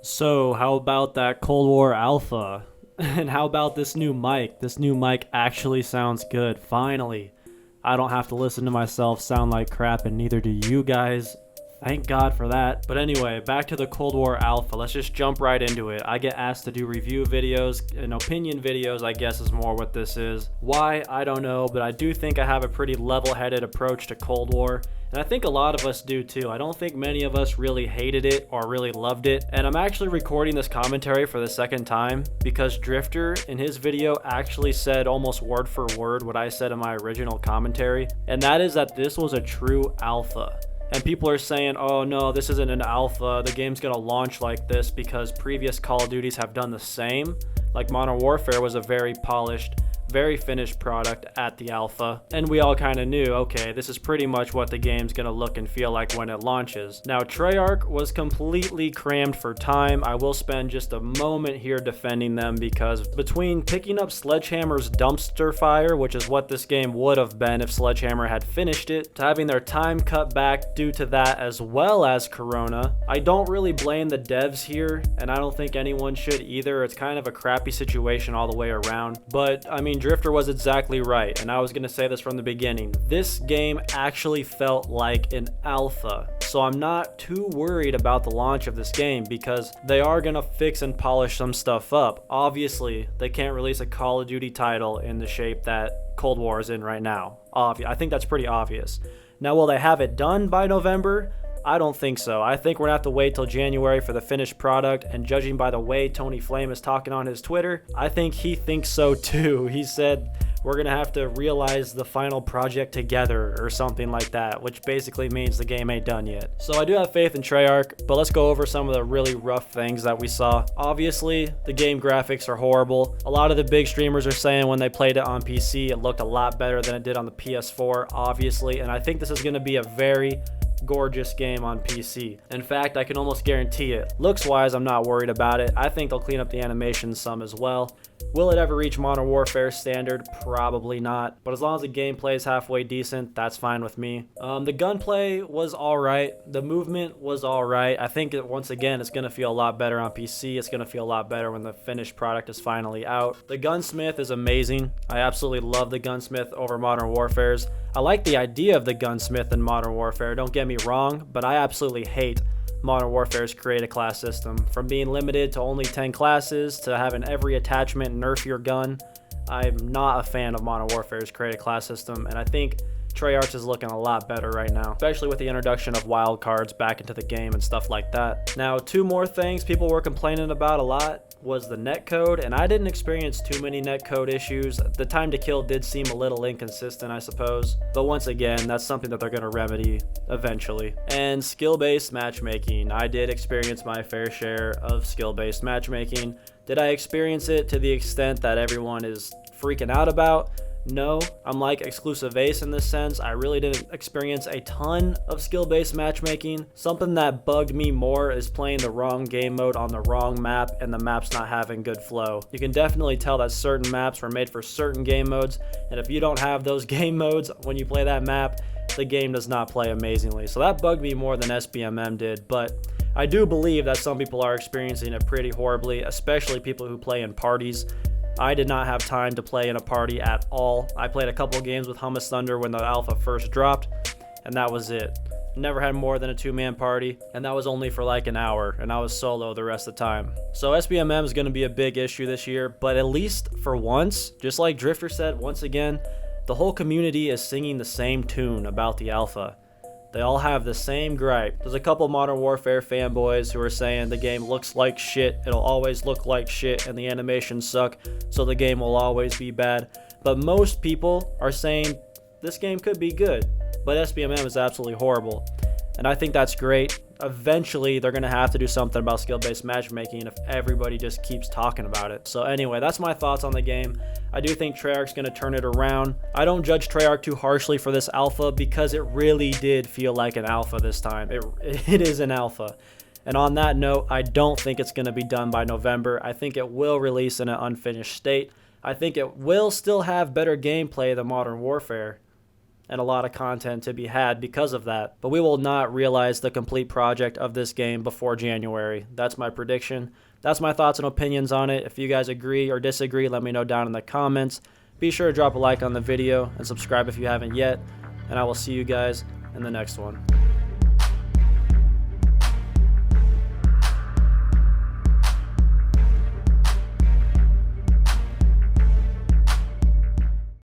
So, how about that Cold War Alpha? And how about this new mic? This new mic actually sounds good, finally. I don't have to listen to myself sound like crap, and neither do you guys. Thank God for that. But anyway, back to the Cold War Alpha. Let's just jump right into it. I get asked to do review videos and opinion videos, I guess is more what this is. Why? I don't know, but I do think I have a pretty level-headed approach to Cold War. And I think a lot of us do too. I don't think many of us really hated it or really loved it. And I'm actually recording this commentary for the second time because Drifter in his video actually said almost word for word what I said in my original commentary. And that is that this was a true alpha. And people are saying, oh no, this isn't an alpha, the game's gonna launch like this because previous Call of Duties have done the same. Like Modern Warfare was a very polished, very finished product at the alpha, and we all kind of knew, okay, this is pretty much what the game's gonna look and feel like when it launches. Now, Treyarch was completely crammed for time. I will spend just a moment here defending them because between picking up Sledgehammer's dumpster fire, which is what this game would have been if Sledgehammer had finished it, to having their time cut back due to that as well as Corona, I don't really blame the devs here, and I don't think anyone should either. It's kind of a crappy situation all the way around, but I mean, Drifter was exactly right, and I was going to say this from the beginning. This game actually felt like an alpha, so I'm not too worried about the launch of this game because they are going to fix and polish some stuff up. Obviously, they can't release a Call of Duty title in the shape that Cold War is in right now. I think that's pretty obvious. Now, will they have it done by November? I don't think so. I think we're gonna have to wait till January for the finished product, and judging by the way Tony Flame is talking on his Twitter, I think he thinks so too. He said we're gonna have to realize the final project together or something like that, which basically means the game ain't done yet. So I do have faith in Treyarch, but let's go over some of the really rough things that we saw. Obviously, the game graphics are horrible. A lot of the big streamers are saying when they played it on PC, it looked a lot better than it did on the PS4, obviously, and I think this is gonna be a very gorgeous game on PC. In fact, I can almost guarantee it. Looks wise, I'm not worried about it. I think they'll clean up the animations some as well. Will it ever reach Modern Warfare standard? Probably not. But as long as the gameplay is halfway decent, that's fine with me. The gunplay was alright. The movement was alright. I think that once again, it's going to feel a lot better on PC. It's going to feel a lot better when the finished product is finally out. The gunsmith is amazing. I absolutely love the gunsmith over Modern Warfare's. I like the idea of the gunsmith in Modern Warfare, don't get me wrong, but I absolutely hate Modern Warfare's create a class system. From being limited to only 10 classes to having every attachment nerf your gun, I'm not a fan of Modern Warfare's create a class system, and I think Treyarch is looking a lot better right now, especially with the introduction of wildcards back into the game and stuff like that. Now, two more things people were complaining about a lot was the netcode, and I didn't experience too many netcode issues. The time to kill did seem a little inconsistent, I suppose, but once again, that's something that they're going to remedy eventually. And skill-based matchmaking. I did experience my fair share of skill-based matchmaking. Did I experience it to the extent that everyone is freaking out about? No, I'm like Exclusive Ace in this sense. I really didn't experience a ton of skill-based matchmaking. Something that bugged me more is playing the wrong game mode on the wrong map and the map's not having good flow. You can definitely tell that certain maps were made for certain game modes, and if you don't have those game modes when you play that map, the game does not play amazingly. So that bugged me more than SBMM did, but I do believe that some people are experiencing it pretty horribly, especially people who play in parties. I did not have time to play in a party at all. I played a couple games with Hummus Thunder when the alpha first dropped, and that was it. Never had more than a two-man party, and that was only for like an hour, and I was solo the rest of the time. So SBMM is going to be a big issue this year, but at least for once, just like Drifter said once again, the whole community is singing the same tune about the alpha. They all have the same gripe. There's a couple Modern Warfare fanboys who are saying the game looks like shit, it'll always look like shit, and the animations suck, so the game will always be bad. But most people are saying this game could be good, but SBMM is absolutely horrible. And I think that's great. Eventually, they're going to have to do something about skill-based matchmaking if everybody just keeps talking about it. So anyway, that's my thoughts on the game. I do think Treyarch's going to turn it around. I don't judge Treyarch too harshly for this alpha because it really did feel like an alpha this time. It is an alpha. And on that note, I don't think it's going to be done by November. I think it will release in an unfinished state. I think it will still have better gameplay than Modern Warfare. and a lot of content to be had because of that. But we will not realize the complete project of this game before January. That's my prediction. That's my thoughts and opinions on it. If you guys agree or disagree, let me know down in the comments. Be sure to drop a like on the video and subscribe if you haven't yet. And I will see you guys in the next one.